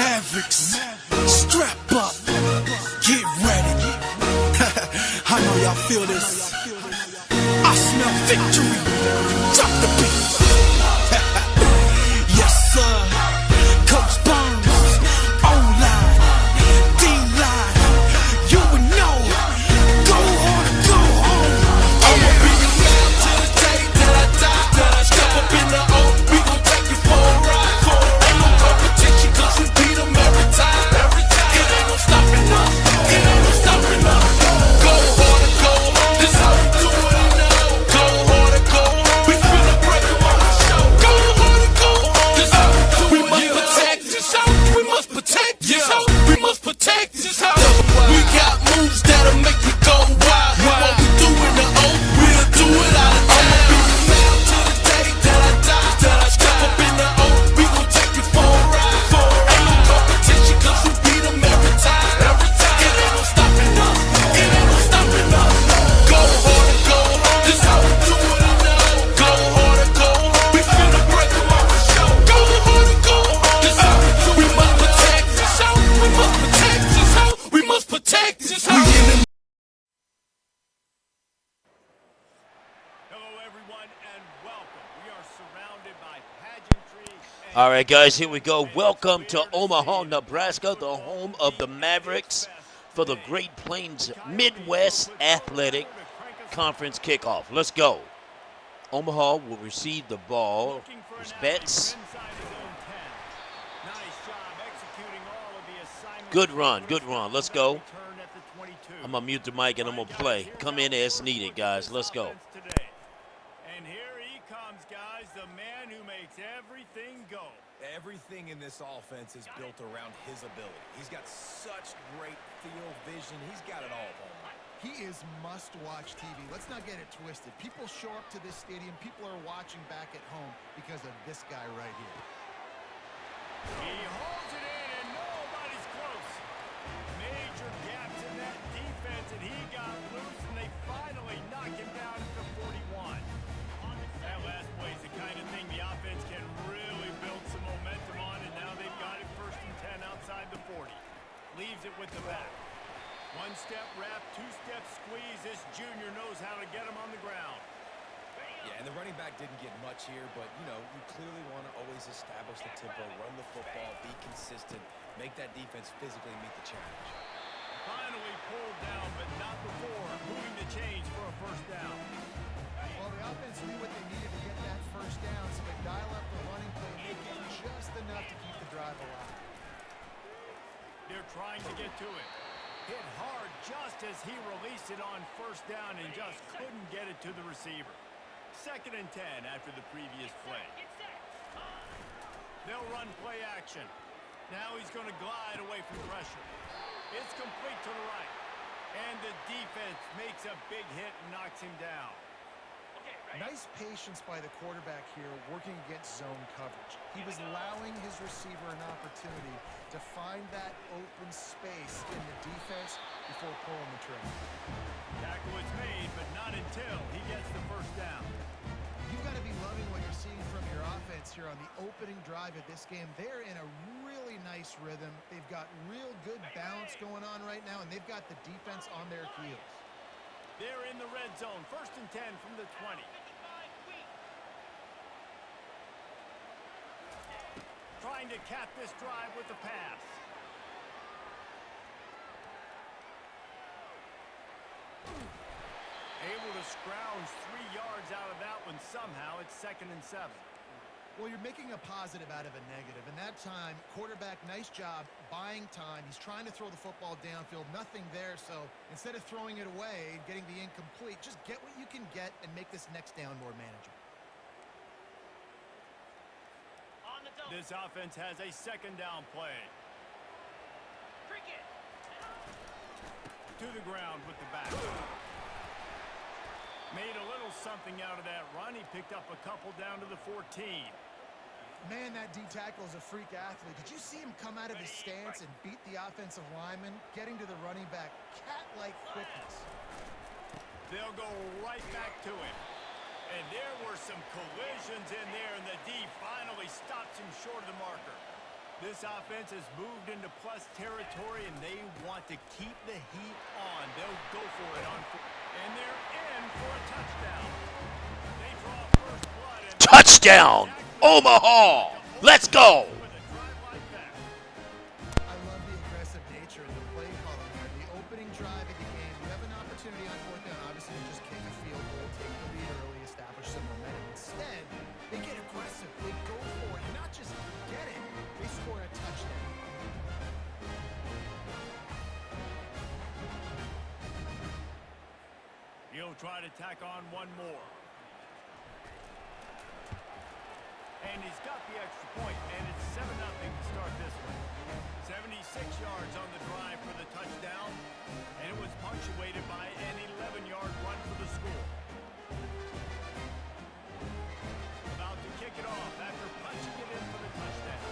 Mavericks, strap up, get ready. I know y'all feel this. I smell victory. Drop the beat. Yes, sir. Coach Burns, O-line, D-line. You would know. Go hard or go home. I'ma be around till the day that I die. Till I step up in the O, we gon' take you for a ride. Ain't no competition, cause we beat them every time. It ain't no stopping us. It ain't no stopping us. Go hard or go home. This how we do it now. Go hard or go home. We finna break them on the show. Go hard or go home. This how we do it. We must protect this house. We must protect this house. We must protect this house. We got moves that'll make you go wild. What we do in the O, we'll do it out of town. I'ma be around till the day that I die. Till I step up in the O, we gon' take you for a ride. Ain't no competition, cause we beat them every time. It ain't no stopping us. It ain't no stopping us. Go hard or go home. This how we do it now. Go hard or go home. We finna break them off the show. Go hard or go home. This how we do it. We must protect this house. We must protect this house. We must protect this house. Hello, everyone, and welcome. We are surrounded by pageantry. All right, guys, here we go. Welcome to Omaha, Nebraska, the home of the Mavericks for the Great Plains Midwest Athletic Conference kickoff. Let's go. Omaha will receive the ball. There's bets. Good run, good run. Let's go. I'm going to mute the mic and I'm going to play. Come in as needed, guys. Let's go. And here he comes, guys, the man who makes everything go. Everything in this offense is built around his ability. He's got such great field vision. He's got it all, Bowman. He is must-watch TV. Let's not get it twisted. People show up to this stadium. People are watching back at home because of this guy right here. He holds it in, and nobody's close. Major gaps in that defense, and he got loose, and they finally knock him down at the 41. That last play is the kind of thing the offense can really build some momentum on, and now they've got it 1st and 10 outside the 40. Leaves it with the back. One-step wrap, two-step squeeze. This junior knows how to get him on the ground. Yeah, and the running back didn't get much here, but, you know, you clearly want to always establish the tempo, run the football, be consistent, make that defense physically meet the challenge. Finally pulled down, but not before moving the chains for a 1st down. Well, the offense knew what they needed to get that 1st down, so they dial up the running play, making just enough to keep the drive alive. They're trying to get to it. Hit hard just as he released it on 1st down and just couldn't get it to the receiver. 2nd and 10 after the previous play. They'll run play action. Now he's going to glide away from pressure. It's complete to the right. And the defense makes a big hit and knocks him down. Nice patience by the quarterback here working against zone coverage. He was allowing his receiver an opportunity to find that open space in the defense before pulling the trigger. Tackle is made, but not until he gets the 1st down. You've got to be loving what you're seeing from your offense here on the opening drive of this game. They're in a really nice rhythm. They've got real good balance going on right now, and they've got the defense on their heels. They're in the red zone. 1st and 10 from the 20. Trying to cap this drive with the pass. Able to scrounge 3 yards out of that one somehow. It's 2nd and 7. Well, you're making a positive out of a negative. And that time, quarterback, nice job buying time. He's trying to throw the football downfield. Nothing there. So instead of throwing it away, getting the incomplete, just get what you can get and make this next down more manageable. This offense has a 2nd down play. To the ground with the back. Made a little something out of that run. He picked up a couple down to the 14. Man, that D tackle is a freak athlete. Did you see him come out of his stance and beat the offensive lineman, getting to the running back? Cat-like quickness. They'll go right back to him. And there were some collisions in there, and the D finally stops him short of the marker. This offense has moved into plus territory, and they want to keep the heat on. They'll go for it on, and they're in for a touchdown. They draw first blood. And Touchdown, Omaha. Let's go. with a drive like that. I love the aggressive nature of the play calling there. The opening drive of the game, you have an opportunity on fourth down, obviously, to just kick a field goal, take the lead early, establish some momentum. Instead, they get aggressive. They go for it. Not just get it, they score a touchdown. He'll try to tack on one more. And he's got the extra point, and it's 7-0 to start this one. 76 yards on the drive for the touchdown, and it was punctuated by an 11-yard run for the score. About to kick it off after punching it in for the touchdown.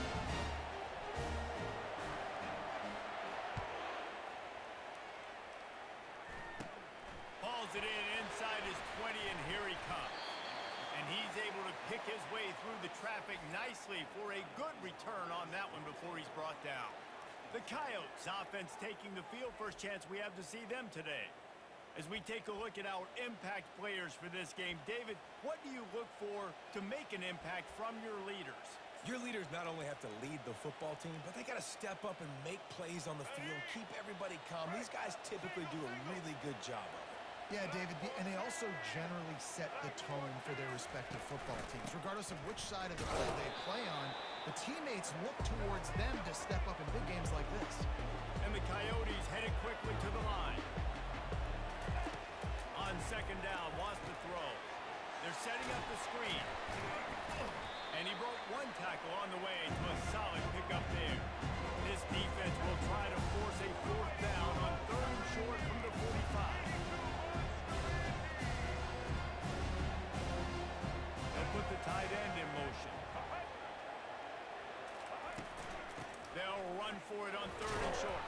Hauls it in inside his 20, and here he comes. And he's able to pick his way through the traffic nicely for a good return on that one before he's brought down. The Coyotes offense taking the field. First chance we have to see them today. As we take a look at our impact players for this game, David, what do you look for to make an impact from your leaders? Your leaders not only have to lead the football team, but they got to step up and make plays on the field, keep everybody calm. These guys typically do a really good job of it. Yeah, David, and they also generally set the tone for their respective football teams. Regardless of which side of the field they play on, the teammates look towards them to step up in big games like this. And the Coyotes headed quickly to the line. On second down, wants to throw. They're setting up the screen. And he broke one tackle on the way to a solid pickup there. This defense will try to force a fourth down on third and short from the 45. They'll put the tight end in motion. They'll run for it on third and short.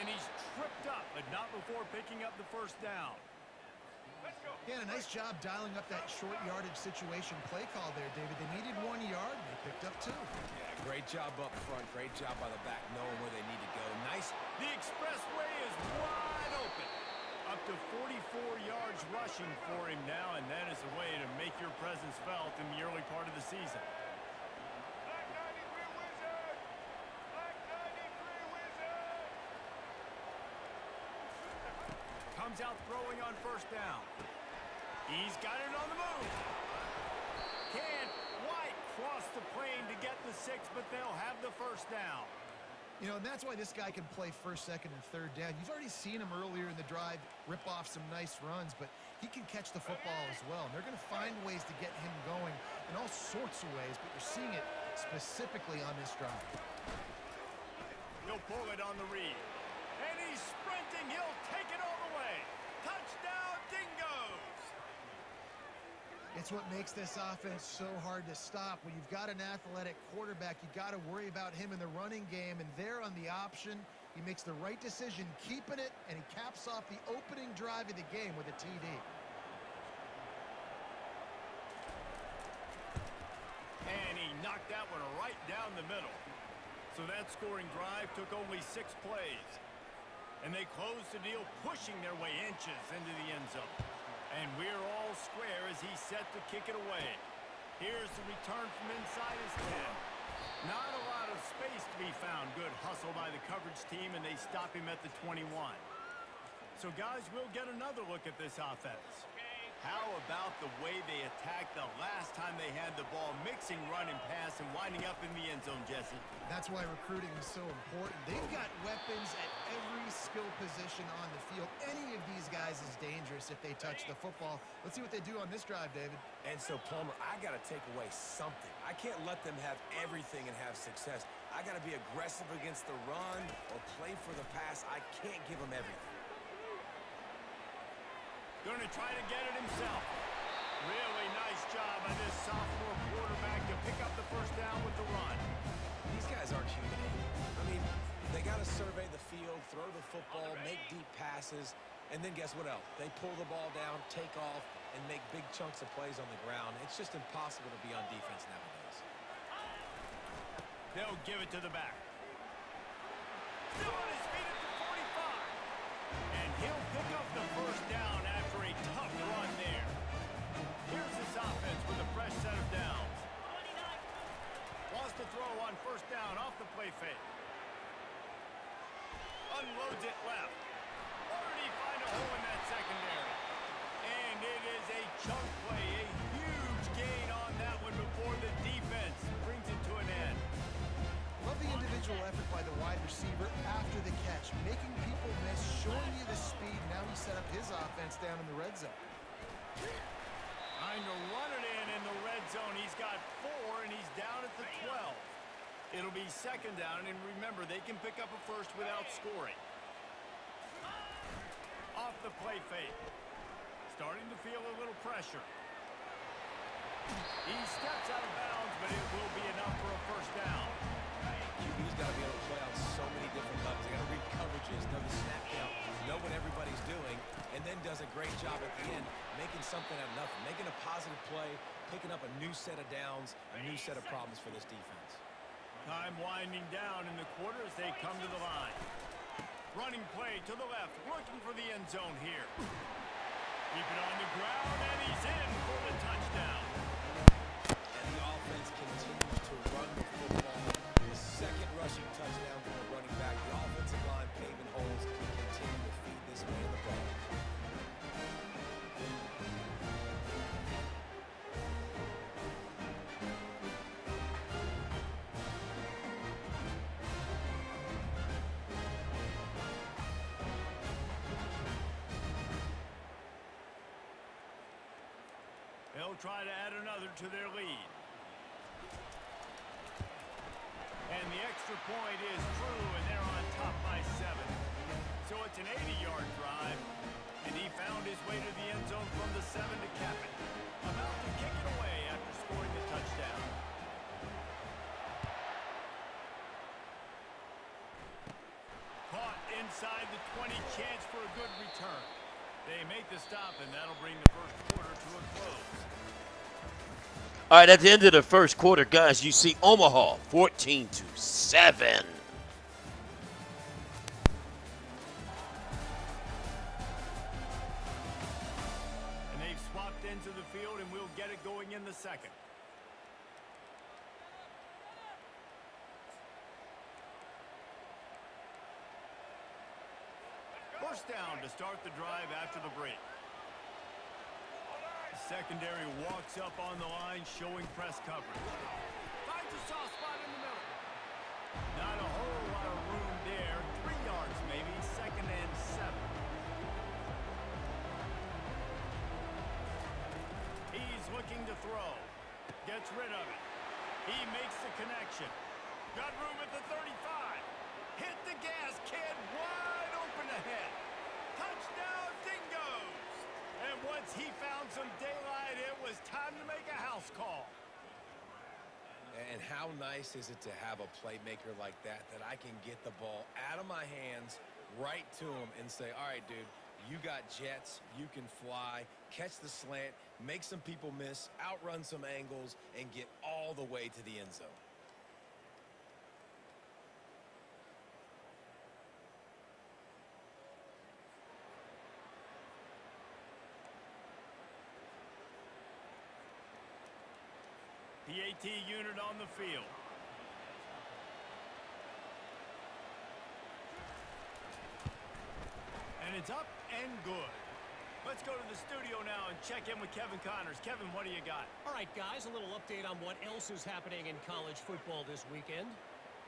And he's tripped up, but not before picking up the first down. Yeah, and a nice job dialing up that short yardage situation play call there, David. They needed 1 yard, and they picked up 2. Yeah, great job up front. Great job by the back, knowing where they need to go. Nice. The expressway is wide open. Up to 44 yards rushing for him now, and that is a way to make your presence felt in the early part of the season. Comes out throwing on first down. He's got it on the move. Can't quite cross the plane to get the 6, but they'll have the first down. You know, and that's why this guy can play first, second, and third down. You've already seen him earlier in the drive rip off some nice runs, but he can catch the football as well. And they're going to find ways to get him going in all sorts of ways, but you're seeing it specifically on this drive. He'll pull it on the read. And he's sprinting. He'll take it all the way. Touchdown, Dingoes! It's what makes this offense so hard to stop. When you've got an athletic quarterback, you got to worry about him in the running game, and there on the option, he makes the right decision, keeping it, and he caps off the opening drive of the game with a TD. And he knocked that one right down the middle. So that scoring drive took only 6 plays. And they closed the deal, pushing their way inches into the end zone. And we're all square as he's set to kick it away. Here's the return from inside his 10. Not a lot of space to be found. Good hustle by the coverage team, and they stop him at the 21. So, guys, we'll get another look at this offense. How about the way they attacked the last time they had the ball, mixing run and pass and winding up in the end zone, Jesse? That's why recruiting is so important. They've got weapons at every skill position on the field. Any of these guys is dangerous if they touch the football. Let's see what they do on this drive, David. And so, Palmer, I got to take away something. I can't let them have everything and have success. I got to be aggressive against the run or play for the pass. I can't give them everything. Going to try to get it himself. Really nice job by this sophomore quarterback to pick up the first down with the run. These guys aren't human. I mean, they got to survey the field, throw the football, make deep passes, and then guess what else? They pull the ball down, take off, and make big chunks of plays on the ground. It's just impossible to be on defense nowadays. They'll give it to the back. Still on his feet at the 45. And he'll pick up the first down after a tough run there. Here's this offense with a fresh set of downs. Wants to throw on first down off the play fake. Unloads it left. Or did he find a hole in that secondary? And it is a chunk play, a huge gain on that one before the defense brings it to an end. Love the individual effort by the wide receiver after the catch, making people miss, showing you the speed. Now he set up his offense down in the red zone. Trying to run it in the red zone. He's got 4, and he's down at the 12. It'll be second down, and remember, they can pick up a first without scoring. Off the play fake. Starting to feel a little pressure. He steps out of bounds, but it will be enough for a first down. QB's got to be able to play on so many different levels. They got to read coverages, know the snap count, know what everybody's doing, and then does a great job at the end making something out of nothing, making a positive play, picking up a new set of downs, a new set of problems for this defense. Time winding down in the quarter as they come to the line. Running play to the left, looking for the end zone here. Keep it on the ground, and he's in for the touchdown. And the offense continues to run the football. The second rushing touchdown from the running back. The offensive line paving holes and continue to feed this man the ball. They'll try to add another to their lead. And the extra point is true, and they're on top by 7. So it's an 80-yard drive, and he found his way to the end zone from the 7 to cap it. About to kick it away after scoring the touchdown. Caught inside the 20, chance for a good return. They make the stop, and that'll bring the first quarter to a close. All right, at the end of the first quarter, guys, you see Omaha 14-7. And they've swapped into the field, and we'll get it going in the second. First down to start the drive after the break. Secondary walks up on the line, showing press coverage. Finds a soft spot in the middle. Not a whole lot of room there. 3 yards maybe, second and 7. He's looking to throw. Gets rid of it. He makes the connection. Got room at the 35. Hit the gas, kid. Wide open ahead. Touchdown, Dingoes. And once he found some daylight, it was time to make a house call. And how nice is it to have a playmaker like that I can get the ball out of my hands right to him and say, all right, dude, you got jets, you can fly, catch the slant, make some people miss, outrun some angles, and get all the way to the end zone. The AT unit on the field. And it's up and good. Let's go to the studio now and check in with Kevin Connors. Kevin, what do you got? All right, guys, a little update on what else is happening in college football this weekend.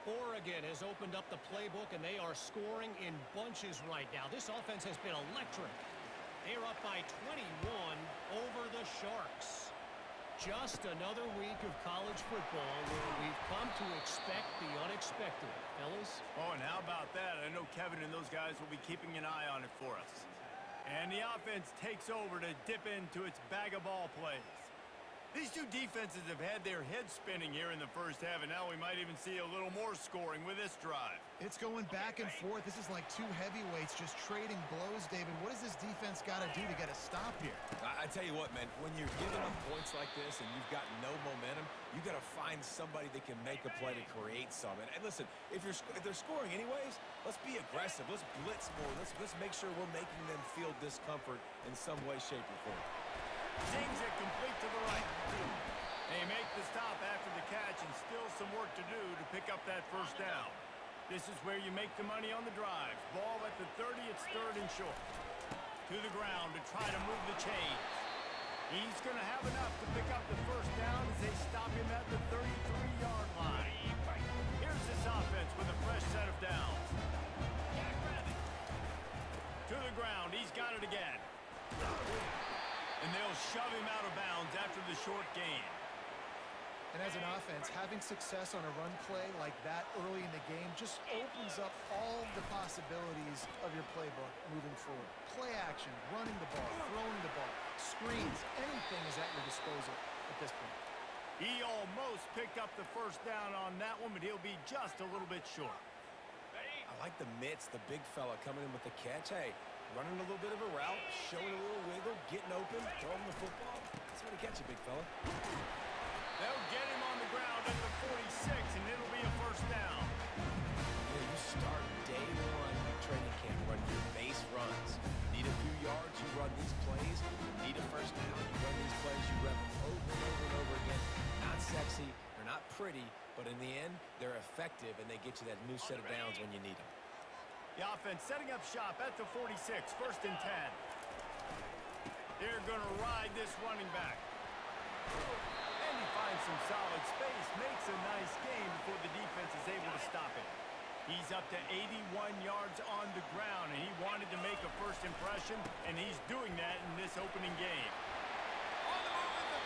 Oregon has opened up the playbook, and they are scoring in bunches right now. This offense has been electric. They're up by 21 over the Sharks. Just another week of college football where we've come to expect the unexpected, fellas. Oh, and how about that? I know Kevin and those guys will be keeping an eye on it for us. And the offense takes over to dip into its bag of ball plays. These two defenses have had their heads spinning here in the first half, and now we might even see a little more scoring with this drive. It's going back and forth. This is like two heavyweights just trading blows, David. What does this defense got to do to get a stop here? I tell you what, man, when you're giving up points like this and you've got no momentum, you got to find somebody that can make a play to create some. And listen, if they're scoring anyways, let's be aggressive. Let's blitz more. Let's make sure we're making them feel discomfort in some way, shape, or form. Zings it complete to the right. They make the stop after the catch, and still some work to do to pick up that first down. This is where you make the money on the drives. Ball at the 30, it's third and short. To the ground to try to move the chains. He's going to have enough to pick up the first down as they stop him at the 33-yard line. Here's this offense with a fresh set of downs. To the ground, he's got it again. And they'll shove him out of bounds after the short gain. And as an offense, having success on a run play like that early in the game just opens up all the possibilities of your playbook moving forward. Play action, running the ball, throwing the ball, screens, anything is at your disposal at this point. He almost picked up the first down on that one, but he'll be just a little bit short. I like the mitts, the big fella coming in with the catch. Hey, running a little bit of a route, showing a little wiggle, getting open, throwing the football. That's what to catch you, big fella. They'll get him on the ground at the 46, and it'll be a first down. Yeah, you start day one of training camp running your base runs. Need a few yards, you run these plays. Need a first down, you run these plays. You run them over and over and over again. Not sexy, they're not pretty, but in the end, they're effective, and they get you that new set of downs when you need them. The offense setting up shop at the 46, first and 10. They're going to ride this running back. And he finds some solid space, makes a nice gain before the defense is able to stop it. He's up to 81 yards on the ground, and he wanted to make a first impression, and he's doing that in this opening game. On the move at the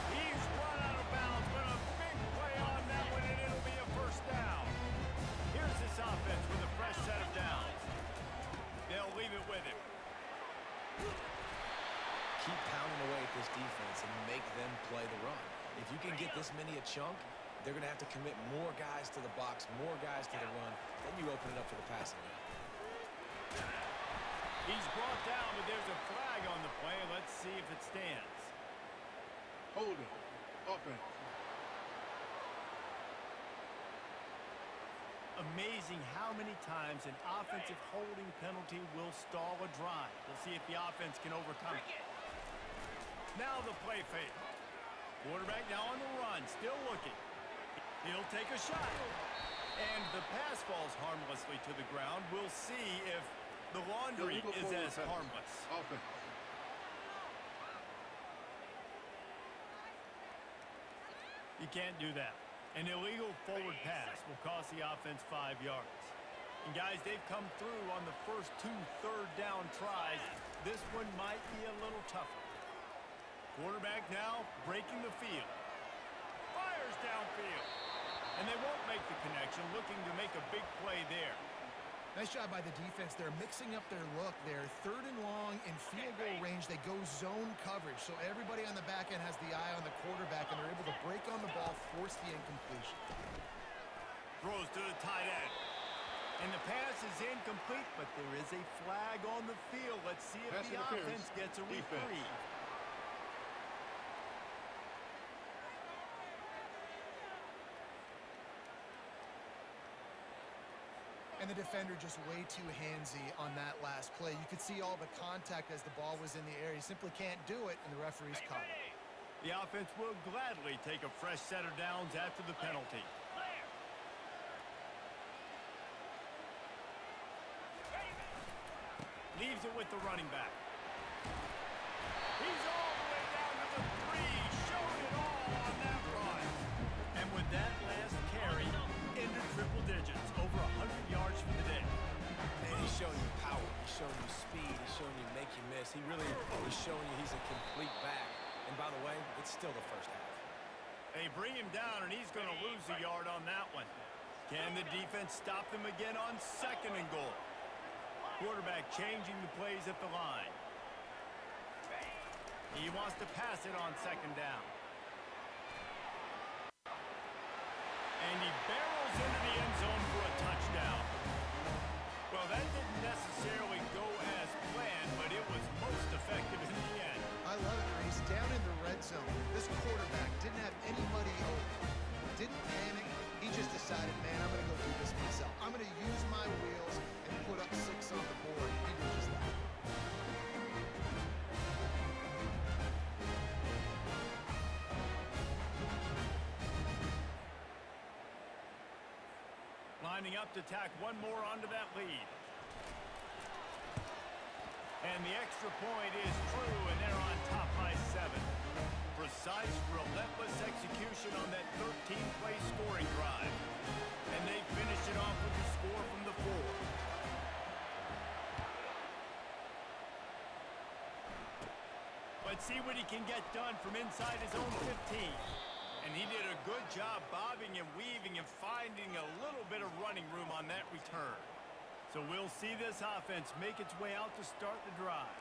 30. He's run out of bounds, but a big play on that one, and it'll be a first down. Here's this offense with a fresh set of downs. They'll leave it with him. Keep pounding away at this defense and make them play the run. If you can get this many a chunk, they're going to have to commit more guys to the box, more guys to the run. Then you open it up for the passing game. He's brought down, but there's a flag on the play. Let's see if it stands. Holding. Offense. Amazing how many times an offensive holding penalty will stall a drive. We'll see if the offense can overcome it. Now the play fake. Quarterback now on the run, still looking. He'll take a shot. And the pass falls harmlessly to the ground. We'll see if the laundry is as harmless. Offense. You can't do that. An illegal forward pass will cost the offense 5 yards. And guys, they've come through on the first two third down tries. This one might be a little tougher. Quarterback now breaking the field. Fires downfield. And they won't make the connection, looking to make a big play there. Nice job by the defense. They're mixing up their look. They're third and long in field goal range. They go zone coverage. So everybody on the back end has the eye on the quarterback, and they're able to break on the ball, force the incompletion. Throws to the tight end. And the pass is incomplete, but there is a flag on the field. Let's see if Pass the interference. offense gets a reprieve. And the defender just way too handsy on that last play. You could see all the contact as the ball was in the air. He simply can't do it, and the referee's caught it. The offense will gladly take a fresh set of downs after the penalty. Leaves it with the running back. He's all the way down to the 3, showing it all on that run. And with that last carry, into triple digits, over 100 yards for the day. And he's showing you power. He's showing you speed. He's showing you make you miss. He really is showing you he's a complete back. And by the way, it's still the first half. They bring him down, and he's going to lose a yard on that one. Can the defense stop them again on second and goal? Quarterback changing the plays at the line. He wants to pass it on second down. And he barrels into the end zone for a touchdown. Well, that didn't necessarily go as planned, but it was most effective in the end. I love it, Reese. Down in the red zone, this quarterback didn't have anybody open. Didn't panic. He just decided, man, I'm going to go do this myself. I'm going to use my wheels and put up 6 on the board. He did just that. Lining up to tack one more onto that lead. And the extra point is true, and they're on top by 7. Precise, relentless execution on that 13-play scoring drive. And they finish it off with the score from the 4. Let's see what he can get done from inside his own 15. And he did a good job bobbing and weaving and finding a little bit of running room on that return. So we'll see this offense make its way out to start the drive.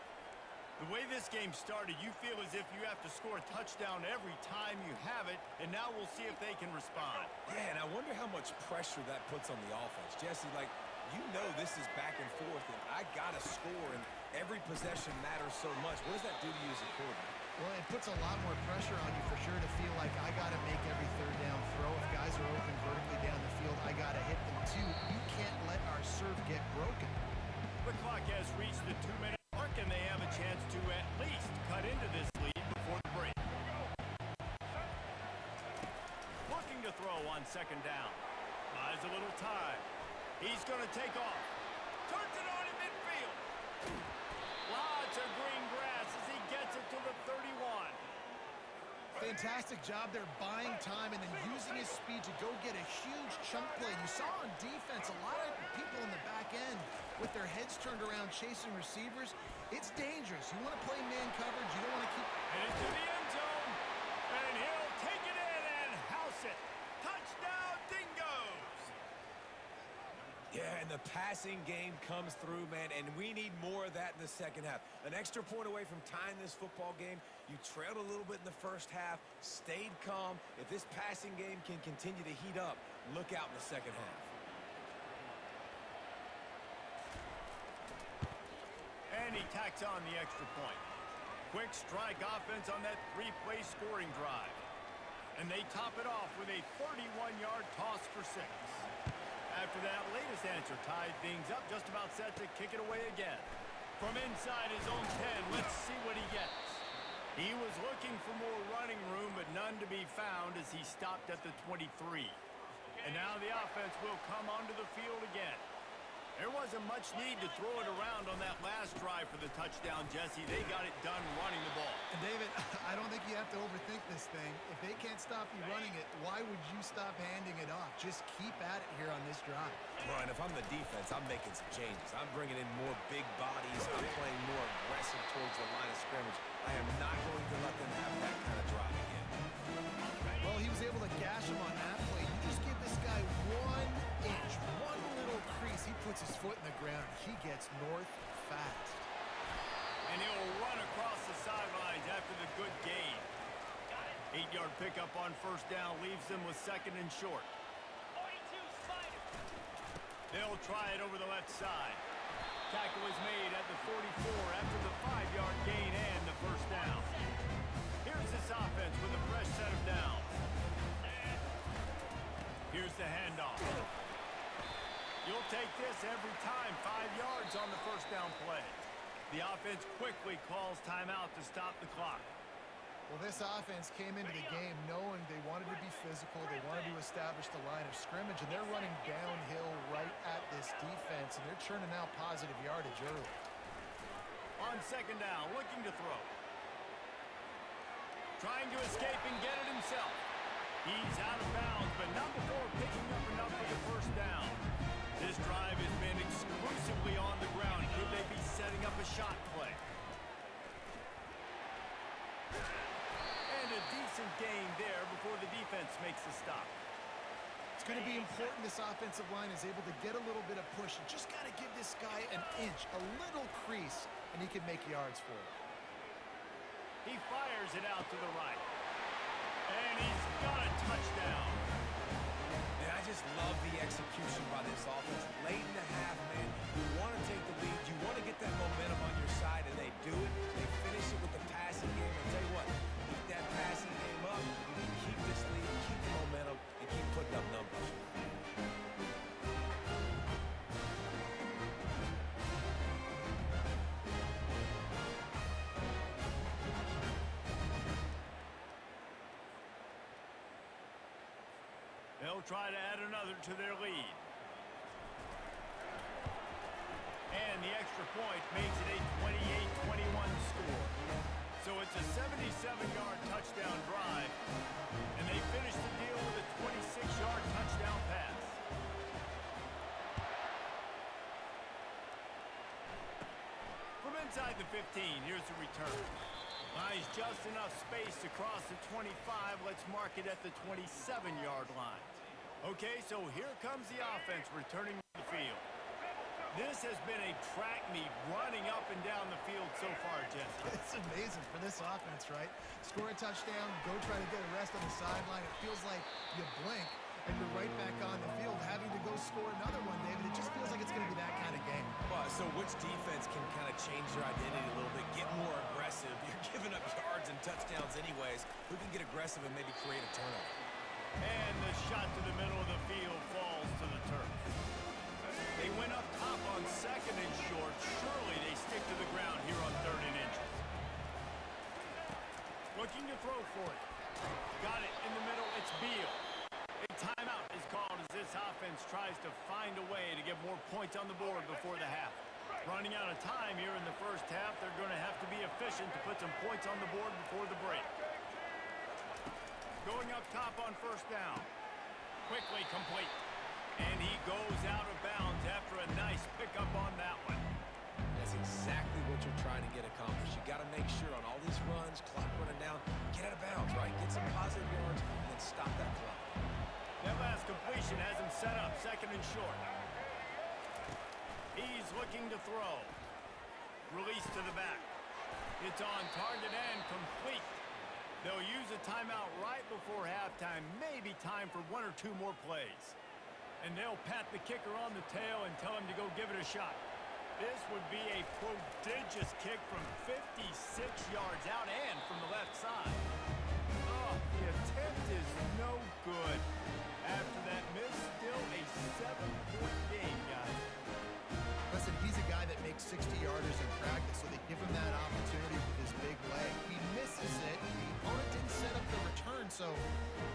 The way this game started, you feel as if you have to score a touchdown every time you have it, and now we'll see if they can respond. Yeah, and I wonder how much pressure that puts on the offense. Jesse, like, you know this is back and forth, and I got to score, and every possession matters so much. What does that do to you as a quarterback? Well, it puts a lot more pressure on you for sure to feel like I got to make every third down throw. If guys are open vertically down the field, I got to hit them too. You can't let our serve get broken. The clock has reached the 2-minute mark, and they have a chance to at least cut into this lead before the break. Looking to throw on second down. Buys a little time. He's going to take off. Turns it on in midfield. Lots of green grass as he gets it to the 31. Fantastic job there buying time and then using his speed to go get a huge chunk play. You saw on defense a lot of people in the back end with their heads turned around chasing receivers. It's dangerous. You want to play man coverage. You don't want to keep... And into the end zone. And he'll take it in and house it. Touchdown, Dingoes. Yeah, and the passing game comes through, man, and we need more of that in the second half. An extra point away from tying this football game. You trailed a little bit in the first half, stayed calm. If this passing game can continue to heat up, look out in the second half. And he tacks on the extra point. Quick strike offense on that 3-play scoring drive. And they top it off with a 31-yard toss for 6. After that latest answer tied things up, just about set to kick it away again. From inside his own 10, let's see what he gets. He was looking for more running room, but none to be found as he stopped at the 23. And now the offense will come onto the field again. There wasn't much need to throw it around on that last drive for the touchdown, Jesse. They got it done running the ball. And David, I don't think you have to overthink this thing. If they can't stop you running it, why would you stop handing it off? Just keep at it here on this drive. Brian, if I'm the defense, I'm making some changes. I'm bringing in more big bodies. I'm playing more aggressive towards the line of scrimmage. I am not going to let them have that kind of drive again. Well, he was able to gash him on that play. You just give this guy 1 inch, one little crease. He puts his foot in the ground. He gets north fast. And he'll run across the sidelines after the good gain. 8-yard pickup on first down leaves them with second and short. They'll try it over the left side. Tackle is made at the 44 after the 5-yard gain and the first down. Here's this offense with a fresh set of downs. Here's the handoff. You'll take this every time. 5 yards on the first down play. The offense quickly calls timeout to stop the clock. Well, this offense came into the game knowing they wanted to be physical. They wanted to establish the line of scrimmage, and they're running downhill right at this defense, and they're churning out positive yardage early. On second down, looking to throw. Trying to escape and get it himself. He's out of bounds, but not before picking up enough for the first down. This drive has been exclusively on the ground. Could they be setting up a shot play? And a decent gain there before the defense makes the stop. It's going to be important this offensive line is able to get a little bit of push. You just got to give this guy an inch, a little crease, and he can make yards for it. He fires it out to the right. And he's got a touchdown. And I just love the execution by this offense. Late in the half, man, you want to take the lead. You want to get that momentum on your side, and they do it. They finish it with the passing game. I'll tell you what, keep that passing game up. You can keep this lead, keep the momentum, and keep putting up numbers. They'll try to add another to their lead. And the extra point makes it a 28-21 score. So it's a 77-yard touchdown drive, and they finish the deal with a 26-yard touchdown pass. From inside the 15, here's the return. Buys just enough space to cross the 25. Let's mark it at the 27-yard line. Okay, so here comes the offense returning to the field. This has been a track meet running up and down the field so far, Jesse. It's amazing for this offense, right? Score a touchdown, go try to get a rest on the sideline. It feels like you blink and you're right back on the field having to go score another one, David. It just feels like it's going to be that kind of game. Well, so which defense can kind of change their identity a little bit, get more aggressive? You're giving up yards and touchdowns anyways. Who can get aggressive and maybe create a turnover? And the shot to the middle of the field falls to the turf. They went up top on second and short. Surely they stick to the ground here on third and inches. Looking to throw for it. Got it in the middle. It's Beal. A timeout is called as this offense tries to find a way to get more points on the board before the half. Running out of time here in the first half. They're going to have to be efficient to put some points on the board before the break. Going up top on first down. Quickly complete. And he goes out of bounds after a nice pickup on that one. That's exactly what you're trying to get accomplished. You got to make sure on all these runs, clock running down, get out of bounds, right? Get some positive yards and then stop that clock. That last completion has him set up second and short. He's looking to throw. Release to the back. It's on target and complete. They'll use a timeout right before halftime. Maybe time for one or two more plays. And they'll pat the kicker on the tail and tell him to go give it a shot. This would be a prodigious kick from 56 yards out and from the left side. Oh, the attempt is no good. After that miss, still a 7-point game, guys. Listen, he's a guy that makes 60-yarders in practice, so they give him that opportunity with his big leg. He misses it. The opponent didn't set up the return, so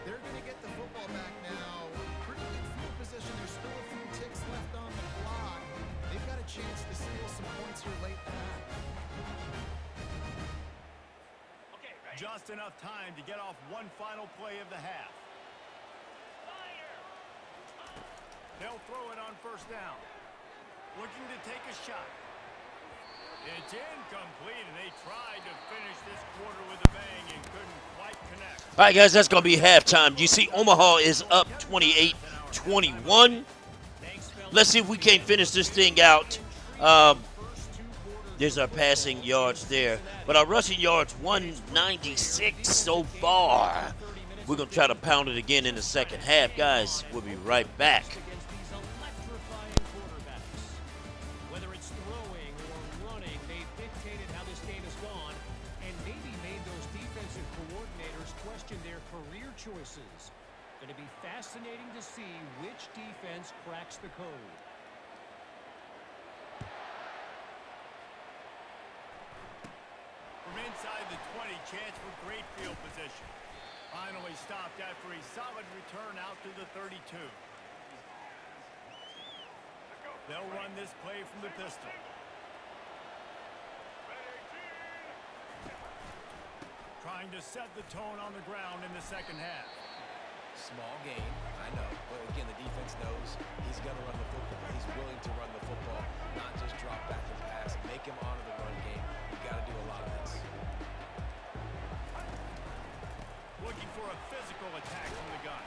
they're going to get the football back now. Pretty good field position. There's still a few ticks left on the clock. They've got a chance to steal some points here late in the half. Just enough time to get off one final play of the half. They'll throw it on first down. Looking to take a shot. It's incomplete, and they tried to finish this quarter with a bang and couldn't quite connect. All right, guys, that's going to be halftime. You see Omaha is up 28-21. Let's see if we can't finish this thing out. There's our passing yards there. But our rushing yards, 196 so far. We're going to try to pound it again in the second half. Guys, we'll be right back. Choices. Going to be fascinating to see which defense cracks the code. From inside the 20, chance for great field position. Finally stopped after a solid return out to the 32. They'll run this play from the pistol. Trying to set the tone on the ground in the second half. Small gain, I know. But again, the defense knows he's going to run the football. He's willing to run the football, not just drop back and pass. Make him honor the run game. You got to do a lot of this. Looking for a physical attack from the gun.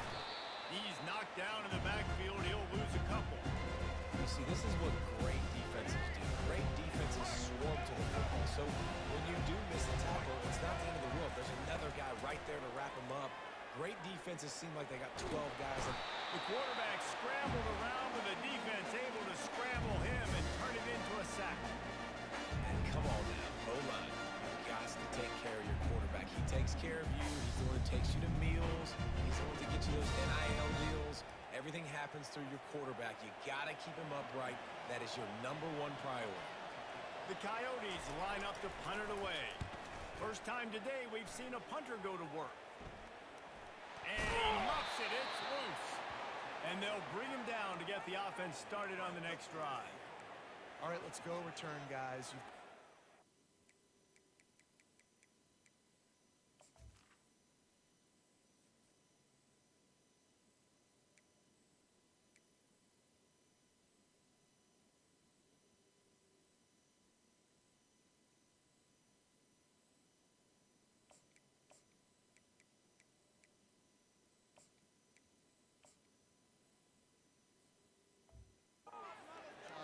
He's knocked down in the backfield. He'll lose a couple. You see, this is what great defenses do. great defenses swarm to the football. So when you do miss a tackle, it's not the end of the world. There's another guy right there to wrap him up. Great defenses seem like they got 12 guys. The quarterback scrambled around with the defense able to scramble him and turn it into a sack. And come on now, O-line, you got to take care of your quarterback. He takes care of you. He's the one who takes you to meals. He's the one to get you those NIL deals. Everything happens through your quarterback. You got to keep him upright. That is your number one priority. The Coyotes line up to punt it away. First time today we've seen a punter go to work. And he muffs it. It's loose. And they'll bring him down to get the offense started on the next drive. All right, let's go return, guys.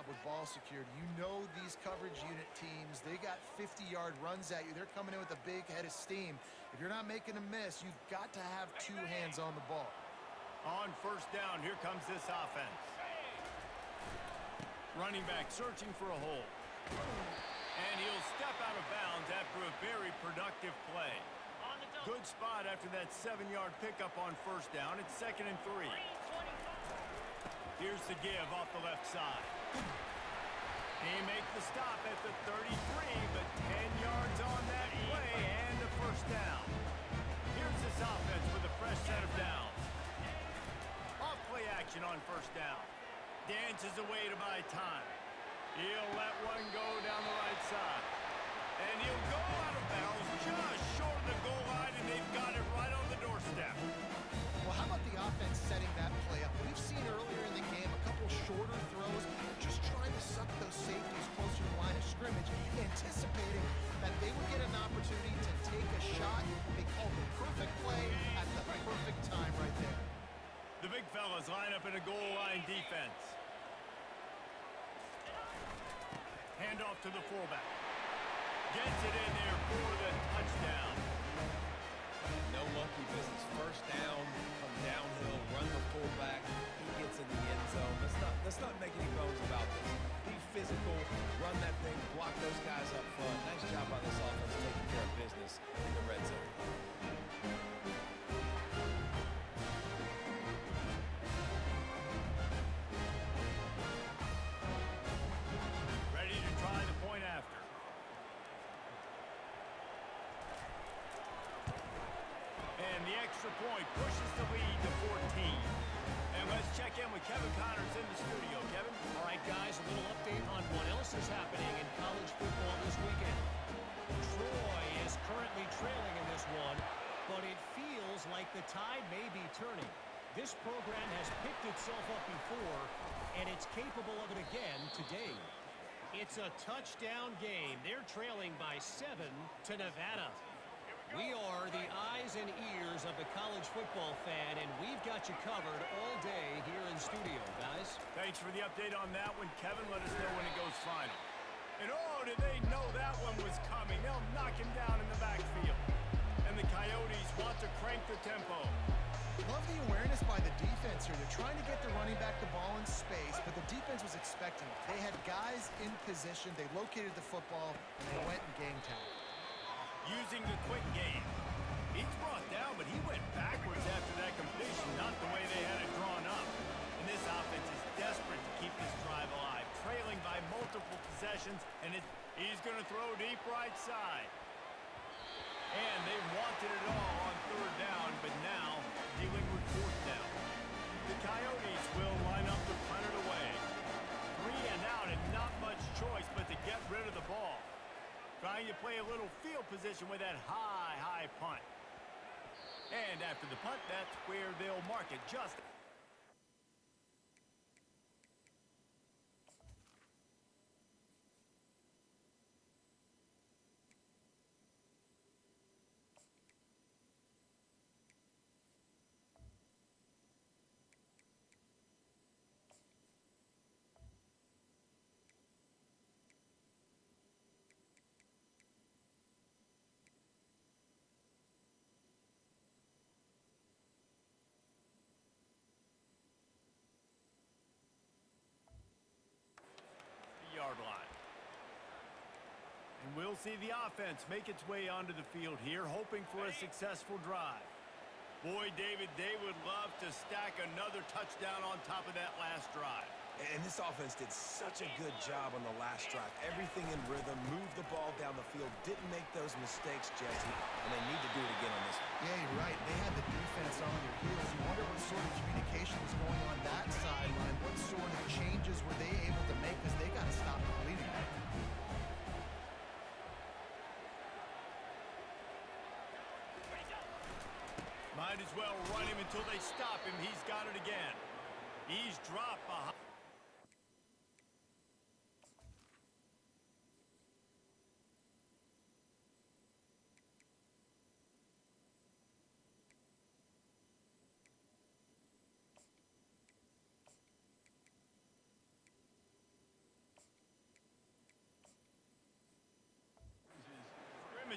With ball security, you know these coverage unit teams, they got 50-yard runs at you. They're coming in with a big head of steam. If you're not making a miss, you've got to have two hands on the ball. On first down, here comes this offense. Running back searching for a hole. And he'll step out of bounds after a very productive play. Good spot after that 7-yard pickup on first down. It's 2nd and 3. Here's the give off the left side. He makes the stop at the 33, but 10 yards on that play and a first down. Here's this offense with a fresh set of downs. Off play action on first down. Dances away to buy time. He'll let one go down the right side. And he'll go out of bounds just short of the goal line, and they've got it right on the doorstep. Well, how about the offense setting that play up? We've seen earlier in the game a couple shorter throws, just trying to suck those safeties closer to the line of scrimmage, anticipating that they would get an opportunity to take a shot. They called the perfect play at the perfect time right there. The big fellas line up in a goal line defense. Handoff to the fullback. Gets it in there for the touchdown. No monkey business. First down, come downhill, run the fullback. He gets in the end zone. Let's not make any bones about this. Be physical, run that thing, block those guys up front. Nice job by this offense taking care of business in the red zone. Ready to try the point after. And the extra point pushes the lead to 14. And let's check in with Kevin Connors in the studio. Kevin? All right, guys, a little update on what else is happening in college football this weekend. Troy is currently trailing in this one, but it feels like the tide may be turning. This program has picked itself up before, and it's capable of it again today. It's a touchdown game. They're trailing by 7 to Nevada. We are the eyes and ears of the college football fan, and we've got you covered all day here in studio, guys. Thanks for the update on that one, Kevin. Let us know when it goes final. And oh, did they know that one was coming. They'll knock him down in the backfield. And the Coyotes want to crank the tempo. Love the awareness by the defense here. They're trying to get the running back the ball in space, but the defense was expecting it. They had guys in position. They located the football, and they went and gang tagged. Using the quick game. He's brought down, but he went backwards after that completion, not the way they had it drawn up. And this offense is desperate to keep this drive alive, trailing by multiple possessions, and he's going to throw deep right side. And they wanted it all on third down, but now dealing with fourth down. The Coyotes will line up to punt it away. 3 and out and not much choice but to get rid of the ball. Trying to play a little field position with that high punt. And after the punt, that's where they'll mark it just. see the offense make its way onto the field here, hoping for a successful drive. Boy, David, they would love to stack another touchdown on top of that last drive. And this offense did such a good job on the last drive. Everything in rhythm, moved the ball down the field, didn't make those mistakes, Jesse, and they need to do it again on this one. Yeah, you're right. They had the defense on their heels. You wonder what sort of communication was going on that sideline. What sort of changes were they able to make, because they got to stop the bleeding. Might as well run him until they stop him. He's got it again. He's dropped behind.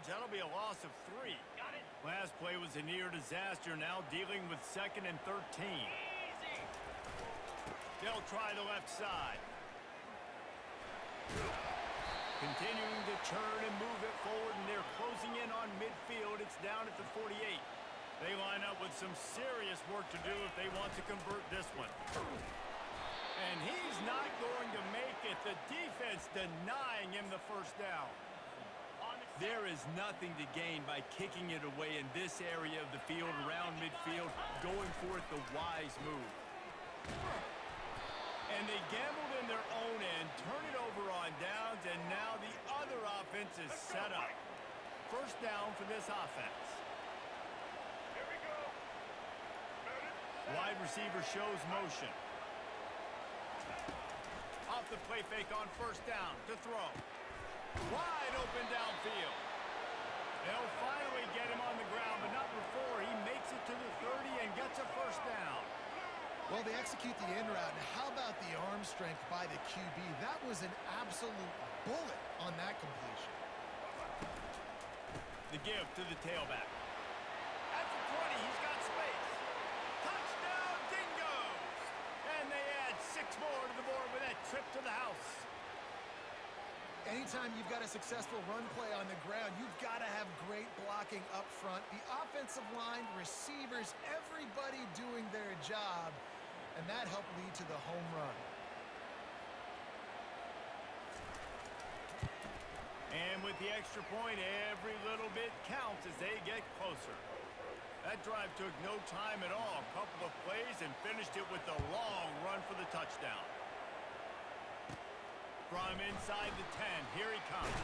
That'll be a loss of 3. Last play was a near disaster, now dealing with 2nd and 13. They'll try the left side. Continuing to turn and move it forward, and they're closing in on midfield. It's down at the 48. They line up with some serious work to do if they want to convert this one. And he's not going to make it. The defense denying him the first down. There is nothing to gain by kicking it away in this area of the field, around midfield, going for it the wise move. And they gambled in their own end, turn it over on downs, and now the other offense is set up. First down for this offense. Here we go. Wide receiver shows motion. Off the play fake on first down to throw. Wide open downfield. They'll finally get him on the ground, but not before he makes it to the 30 and gets a first down. Well, they execute the in route. And how about the arm strength by the QB? That was an absolute bullet on that completion. The give to the tailback. At the 20, he's got space. Touchdown, Dingoes! And they add 6 more to the board with that trip to the house. Anytime you've got a successful run play on the ground, you've got to have great blocking up front. The offensive line, receivers, everybody doing their job, and that helped lead to the home run. And with the extra point, every little bit counts as they get closer. That drive took no time at all. A couple of plays and finished it with a long run for the touchdown. From inside the 10, here he comes.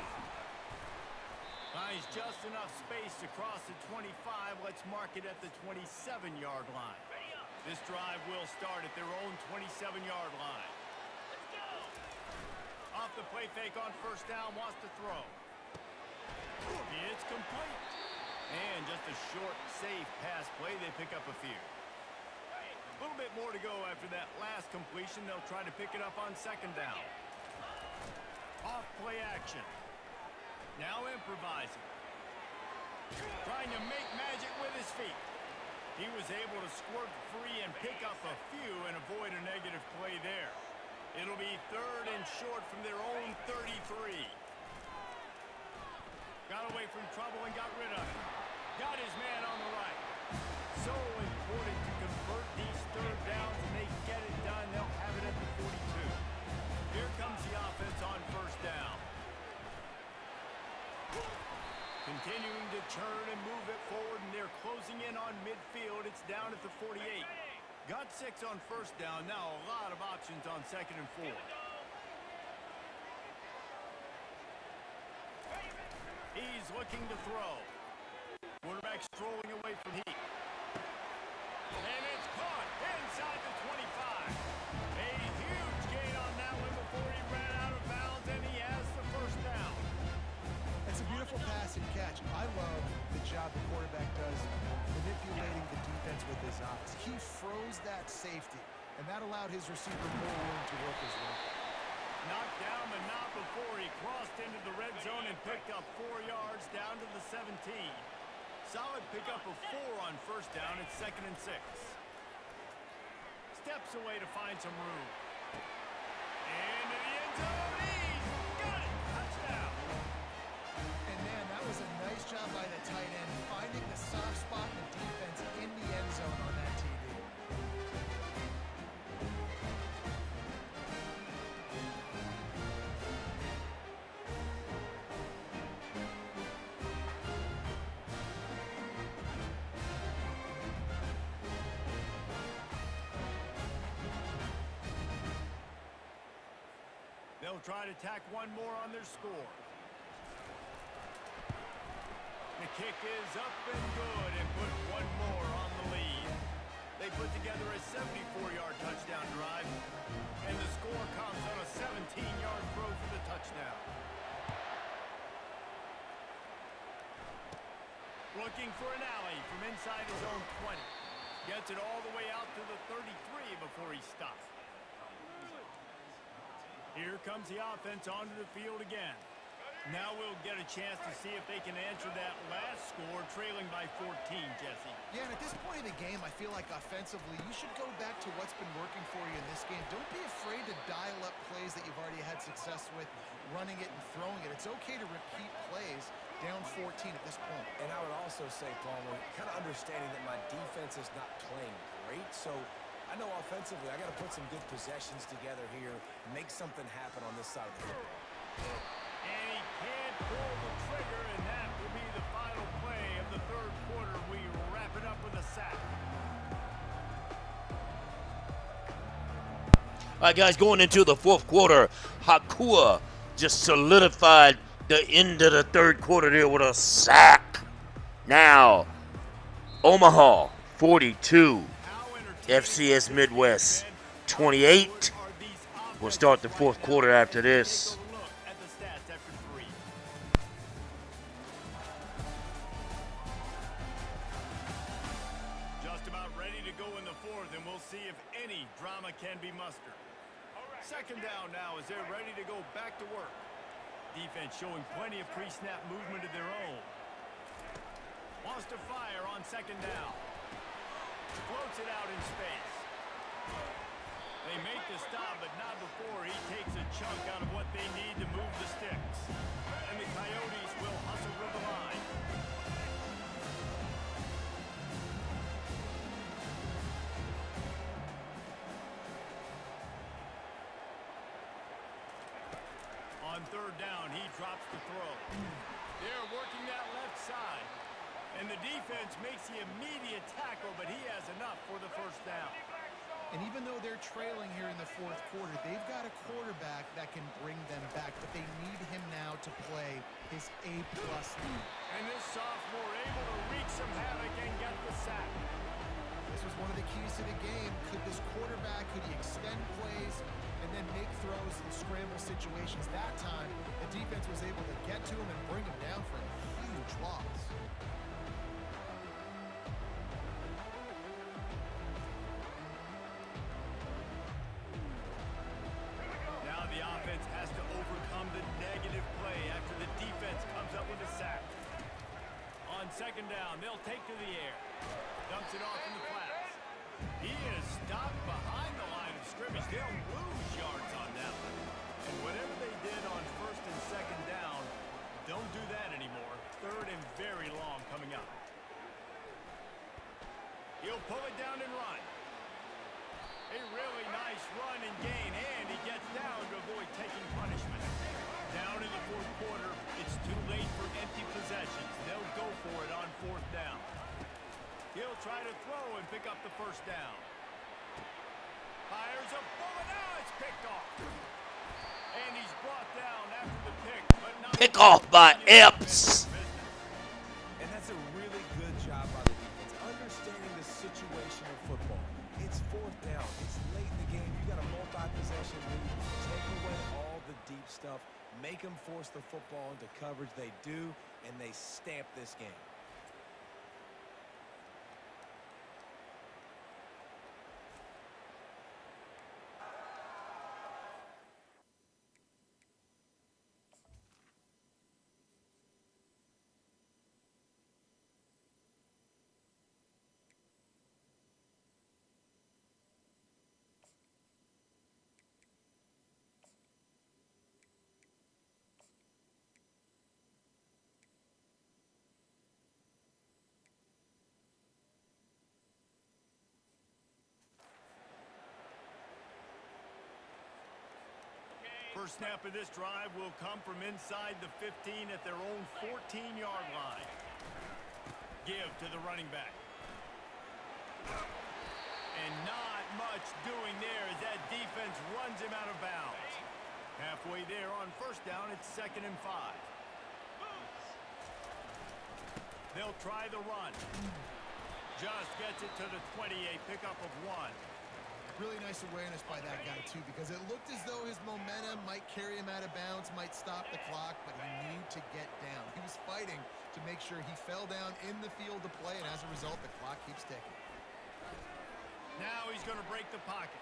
Finds just enough space to cross the 25. Let's mark it at the 27-yard line. This drive will start at their own 27-yard line. Off the play fake on first down, wants to throw. It's complete. And just a short, safe pass play. They pick up a few. A little bit more to go after that last completion. They'll try to pick it up on second down. Off play action. Now improvising. Trying to make magic with his feet. He was able to squirt free and pick up a few and avoid a negative play there. It'll be 3rd and short from their own 33. Got away from trouble and got rid of it. Got his man on the right. So important to convert these 3rd downs, and they get it done. They'll have it at the 42. Here comes the offense on first down. Continuing to turn and move it forward, and they're closing in on midfield. It's down at the 48. Got 6 on first down. Now a lot of options on 2nd and 4. He's looking to throw. Quarterback strolling away from heat. And it's caught inside the 25. A huge gain on that one before he ran out of bounds, and he has the first down. It's a beautiful pass and catch. I love the job the quarterback does manipulating the defense with his eyes. He froze that safety, and that allowed his receiver more room to work as well. Knocked down, but not before he crossed into the red zone and picked up 4 yards down to the 17. Solid pickup of 4 on first down at 2nd and 6. Steps away to find some room. Into the end zone. He's got it. Touchdown. job by the tight end, finding the soft spot in the defense in the end zone on that TD. They'll try to tack one more on their score. The kick is up and good and put one more on the lead. They put together a 74-yard touchdown drive, and the score comes on a 17-yard throw for the touchdown. Looking for an alley from inside his own 20. Gets it all the way out to the 33 before he stops. Here comes the offense onto the field again. Now we'll get a chance to see if they can answer that last score, trailing by 14, Jesse. Yeah, and at this point in the game, I feel like offensively, you should go back to what's been working for you in this game. Don't be afraid to dial up plays that you've already had success with, running it and throwing it. It's okay to repeat plays down 14 at this point. And I would also say, Palmer, kind of understanding that my defense is not playing great, so I know offensively I got to put some good possessions together here, make something happen on this side of the field. And he can't pull the trigger, and that will be the final play of the third quarter. We wrap it up with a sack. All right, guys, going into the fourth quarter, Hakua just solidified the end of the third quarter there with a sack. Now, Omaha 42, FCS Midwest 28. We'll start the fourth quarter after this. Just about ready to go in the fourth, and we'll see if any drama can be mustered. Second down now as they're ready to go back to work. Defense showing plenty of pre-snap movement of their own. Wants to fire on second down. Floats it out in space. They make the stop, but not before he takes a chunk out of what they need to move the sticks. And the Coyotes will hustle to the line. On third down, he drops the throw. They're working that left side. And the defense makes the immediate tackle, but he has enough for the first down. And even though they're trailing here in the fourth quarter, they've got a quarterback that can bring them back, but they need him now to play his A-plus lead. And this sophomore able to wreak some havoc and get the sack. This was one of the keys to the game. Could this quarterback, could he extend plays and then make throws in scramble situations? That time, the defense was able to get to him and bring him down for a huge loss. Now the offense has to overcome the negative play after the defense comes up with a sack. On second down, they'll take to the air. Dumps it off in the flats. He is stopped behind the line of scrimmage. They'll lose yards on that one. And whatever they did on first and second down, don't do that anymore. Third and very long coming up. He'll pull it down and run. A really nice run and gain, and he gets down to avoid taking punishment. Down in the fourth quarter, it's too late for empty possessions. They'll go for it on fourth down. He'll try to throw and pick up the first down. Fires a bullet. Now it's picked off. And he's brought down after the pick. But not Pick off by Epps. And that's a really good job by the defense, understanding the situation of football. It's fourth down. It's late in the game. You got a multi-possession lead. Take away all the deep stuff. Make them force the football into coverage. They do, and they stamp this game. First snap of this drive will come from inside the 15 at their own 14-yard line. Give to the running back. And not much doing there as that defense runs him out of bounds. Halfway there on first down, it's 2nd and 5. They'll try the run. Just gets it to the 28, pickup of 1. Really nice awareness by that guy, too, because it looked as though his momentum might carry him out of bounds, might stop the clock, but he knew to get down. He was fighting to make sure he fell down in the field to play, and as a result, the clock keeps ticking. Now he's going to break the pocket.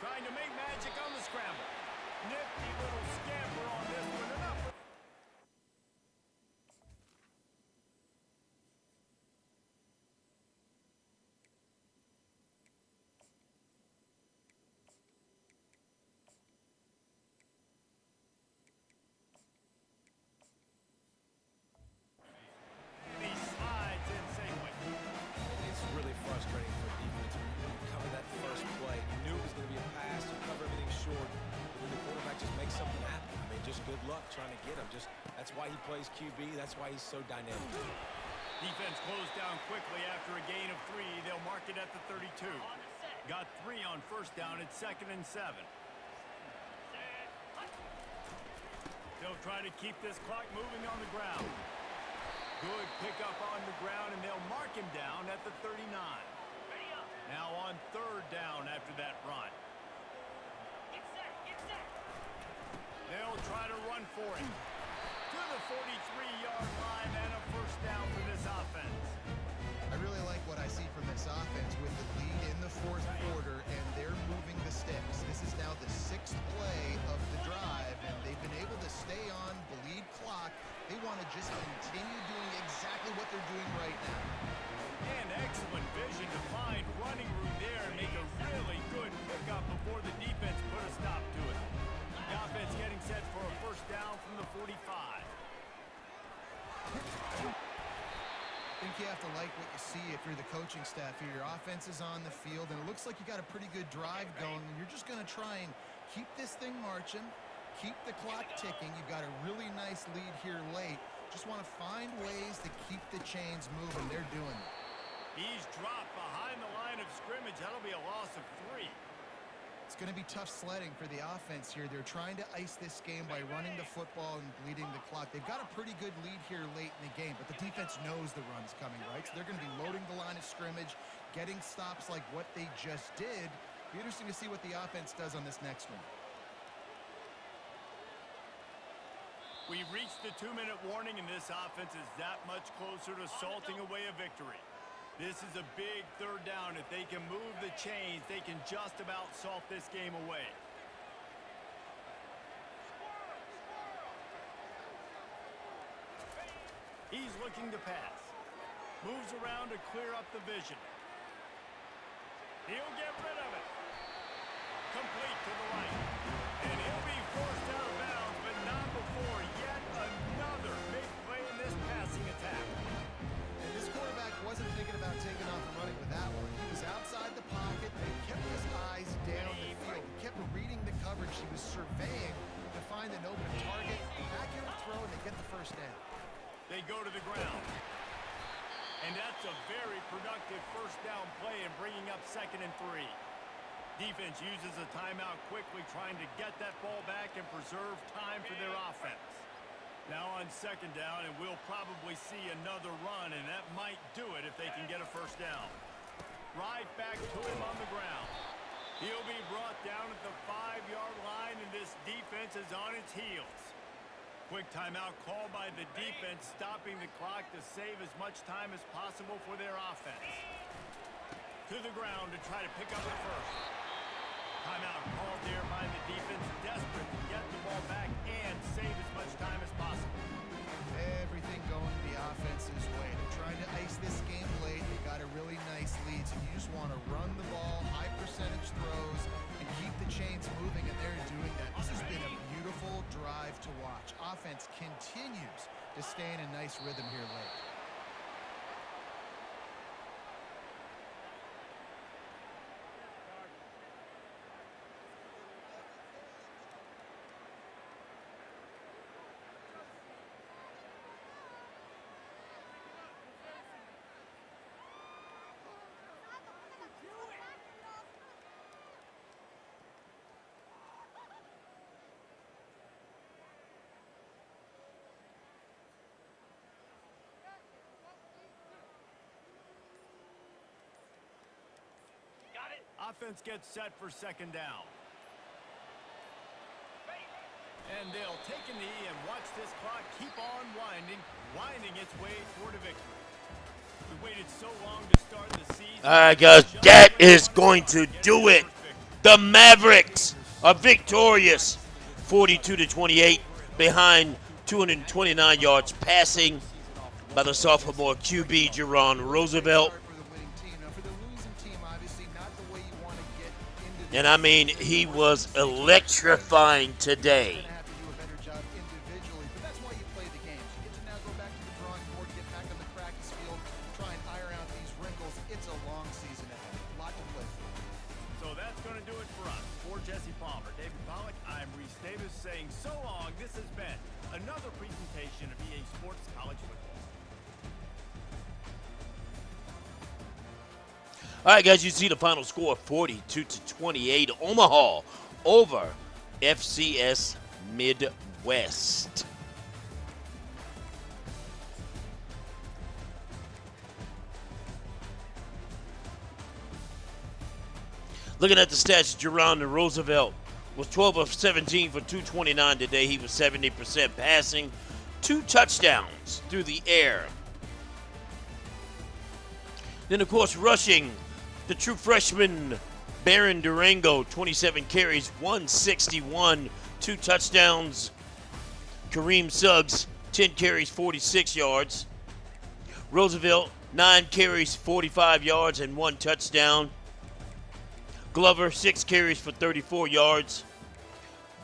Trying to make magic on the scramble. Nifty little scamper on this one. Enough. He slides in safely. It's really frustrating for defense when you cover that first play. You knew it was going to be a pass. You cover everything short. But then the quarterback just makes something happen. I mean, just good luck trying to get him. That's why he plays QB. That's why he's so dynamic. Defense closed down quickly after a gain of 3. They'll mark it at the 32. Got 3 on first down. It's 2nd and 7. They'll try to keep this clock moving on the ground. Good pickup on the ground, and they'll mark him down at the 39. Now on 3rd down after that run. They'll try to run for it. To the 43-yard line and a first down for this offense. I really like what I see from this offense with the lead in the 4th quarter, and they're moving the sticks. This is now the 6th play of the drive, and they've been able to stay on the lead clock. They want to just continue doing exactly what they're doing right now. And excellent vision to find running room there and make a really good pickup before the defense put a stop to it. The offense getting set for a first down from the 45. I think you have to like what you see if you're the coaching staff here. Your offense is on the field, and it looks like you got a pretty good drive going, and you're just going to try and keep this thing marching, keep the clock ticking. You've got a really nice lead here late. Just want to find ways to keep the chains moving. They're doing it. He's dropped behind the line of scrimmage. That'll be a loss of 3. It's going to be tough sledding for the offense here. They're trying to ice this game by running the football and bleeding the clock. They've got a pretty good lead here late in the game, but the defense knows the run's coming, right? So they're going to be loading the line of scrimmage, getting stops like what they just did. Be interesting to see what the offense does on this next one. We've reached the 2-minute warning, and this offense is that much closer to salting away a victory. This is a big 3rd down. If they can move the chains, they can just about salt this game away. He's looking to pass. Moves around to clear up the vision. He'll get rid of it. Complete to the right. And he'll be forced out of bounds, but not before yet another big play in this passing attack. And this quarterback wasn't thinking about taking off and running with that one. He was outside the pocket, but he kept his eyes down the field. He kept reading the coverage. He was surveying to find an open target. Accurate throw, and they get the first down. They go to the ground. And that's a very productive first down play and bringing up 2nd and 3. Defense uses a timeout quickly, trying to get that ball back and preserve time for their offense. Now on 2nd down, and we'll probably see another run, and that might do it if they can get a first down. Right back to him on the ground. He'll be brought down at the 5-yard line, and this defense is on its heels. Quick timeout called by the defense, stopping the clock to save as much time as possible for their offense. To the ground to try to pick up the first. Timeout called there by the defense, desperate to get the ball back and save as much time as possible. Everything going the offense's way. They're trying to ice this game late. They got a really nice lead, so you just want to run the ball, high percentage throws, and keep the chains moving, and they're doing that. This has been a beautiful drive to watch. Offense continues to stay in a nice rhythm here late. offense gets set for second down. And they'll take a knee and watch this clock keep on winding its way toward a victory. We waited so long to start the season. All right, guys, that is going to do it. The Mavericks are victorious, 42-28, behind 229 yards passing by the sophomore QB Jerron Roosevelt. And I mean, he was electrifying today. Saying so long. This has been another presentation of EA Sports College Football. All right, guys, you see the final score, 42-28, Omaha over FCS Midwest. Looking at the stats, Jerron Roosevelt was 12 of 17 for 229 today. He was 70% passing, 2 touchdowns through the air. Then, of course, rushing, the true freshman Baron Durango, 27 carries, 161, 2 touchdowns. Kareem Suggs, 10 carries, 46 yards. Roosevelt, 9 carries, 45 yards, and 1 touchdown. Glover, 6 carries for 34 yards.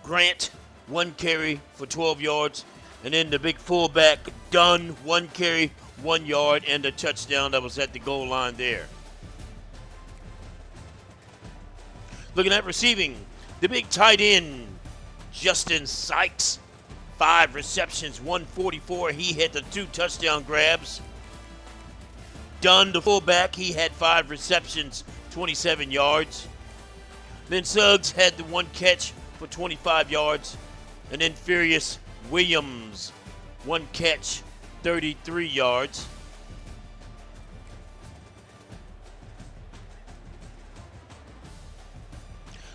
Grant, 1 carry for 12 yards. And then the big fullback, Dunn, 1 carry, 1 yard, and a touchdown that was at the goal line there. Looking at receiving, the big tight end, Justin Sykes, 5 receptions, 144. He had the 2 touchdown grabs. Dunn, the fullback, he had 5 receptions, 27 yards. Then Suggs had the 1 catch for 25 yards. And then Furious Williams, 1 catch, 33 yards.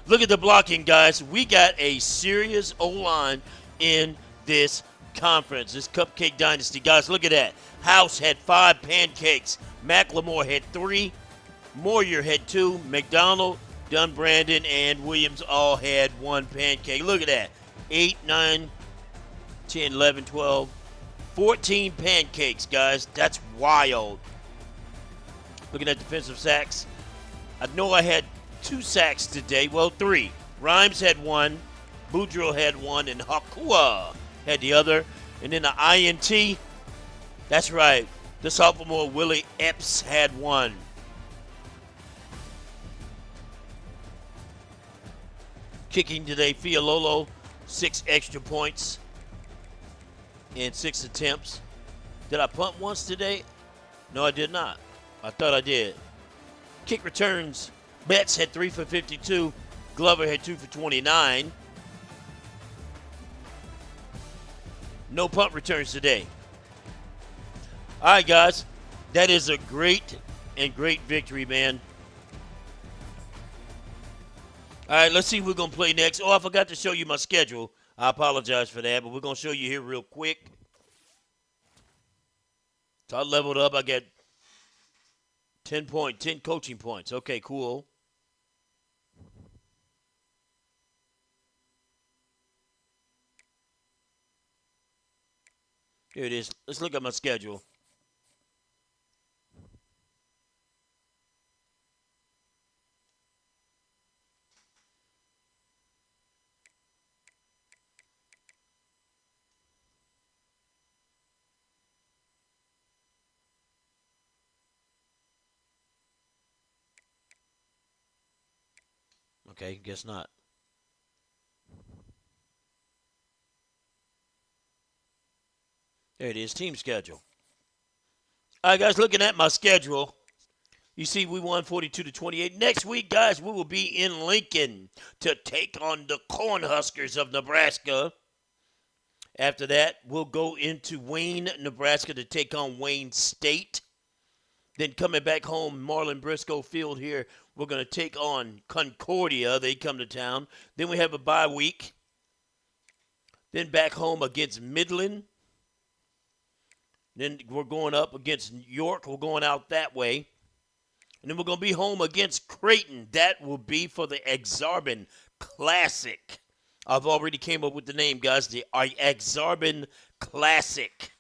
Look at the blocking, guys. We got a serious O-line in this conference, this Cupcake Dynasty. Guys, look at that. House had 5 pancakes. McLemore had 3. Moyer had 2. McDonald, Dunn, Brandon, and Williams all had 1 pancake. Look at that. 8, 9, 10, 11, 12, 14 pancakes, guys. That's wild. Looking at defensive sacks. I know I had 2 sacks today. Well, 3. Rhymes had 1. Boudreaux had 1. And Hakua had the other. And then the INT. That's right. The sophomore Willie Epps had 1. Kicking today, Fialolo, 6 extra points in 6 attempts. Did I punt once today? No, I did not. I thought I did. Kick returns, Betts had 3 for 52. Glover had 2 for 29. No punt returns today. All right, guys. That is a great victory, man. All right, let's see who we're going to play next. Oh, I forgot to show you my schedule. I apologize for that, but we're going to show you here real quick. So I leveled up. I got 10 coaching points. Okay, cool. Here it is. Let's look at my schedule. Okay, guess not. There it is, team schedule. All right, guys, looking at my schedule, you see we won 42-28. Next week, guys, we will be in Lincoln to take on the Cornhuskers of Nebraska. After that, we'll go into Wayne, Nebraska to take on Wayne State. Then coming back home, Marlin Briscoe Field here, we're going to take on Concordia. They come to town. Then we have a bye week. Then back home against Midland. Then we're going up against York. We're going out that way. And then we're going to be home against Creighton. That will be for the Exarban Classic. I've already came up with the name, guys. The Exarban Classic.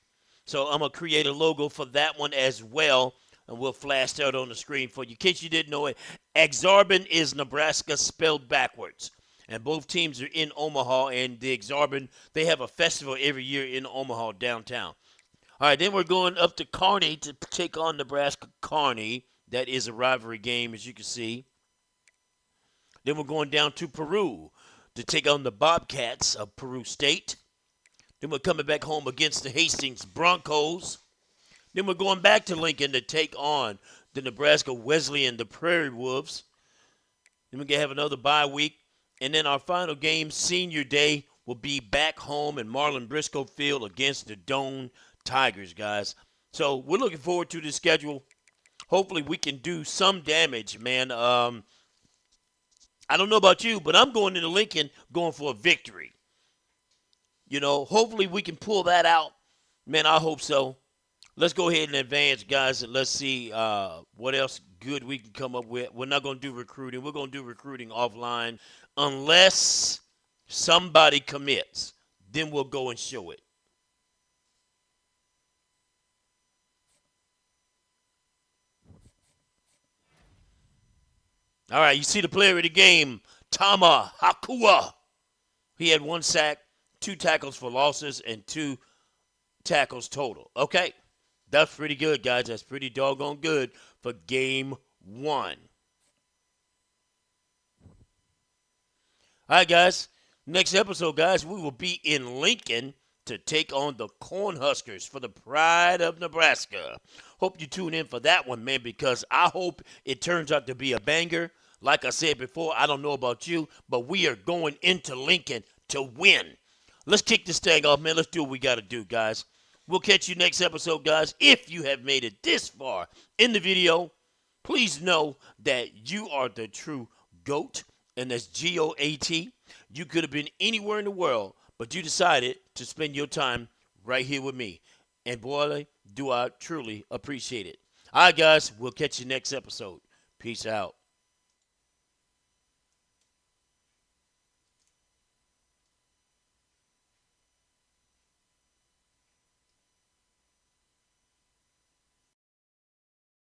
So I'm going to create a logo for that one as well. And we'll flash that on the screen for you. In case you didn't know it, Exarban is Nebraska spelled backwards. And both teams are in Omaha. And the Exarban, they have a festival every year in Omaha downtown. All right, then we're going up to Kearney to take on Nebraska Kearney. That is a rivalry game, as you can see. Then we're going down to Peru to take on the Bobcats of Peru State. Then we're coming back home against the Hastings Broncos. Then we're going back to Lincoln to take on the Nebraska Wesleyan, the Prairie Wolves. Then we're going to have another bye week. And then our final game, Senior Day, will be back home in Marlin Briscoe Field against the Doane Tigers, guys. So we're looking forward to this schedule. Hopefully we can do some damage, man. I don't know about you, but I'm going into Lincoln going for a victory. You know, hopefully we can pull that out. Man, I hope so. Let's go ahead and advance, guys, and let's see what else good we can come up with. We're not going to do recruiting. We're going to do recruiting offline unless somebody commits. Then we'll go and show it. All right, you see the player of the game, Tama Hakua. He had 1 sack, 2 tackles for losses, and 2 tackles total. Okay, that's pretty good, guys. That's pretty doggone good for game 1. All right, guys. Next episode, guys, we will be in Lincoln to take on the Cornhuskers for the pride of Nebraska. Hope you tune in for that one, man, because I hope it turns out to be a banger. Like I said before, I don't know about you, but we are going into Lincoln to win. Let's kick this thing off, man. Let's do what we got to do, guys. We'll catch you next episode, guys. If you have made it this far in the video, please know that you are the true GOAT, and that's G-O-A-T. You could have been anywhere in the world, but you decided to spend your time right here with me. And boy, do I truly appreciate it. All right, guys, we'll catch you next episode. Peace out.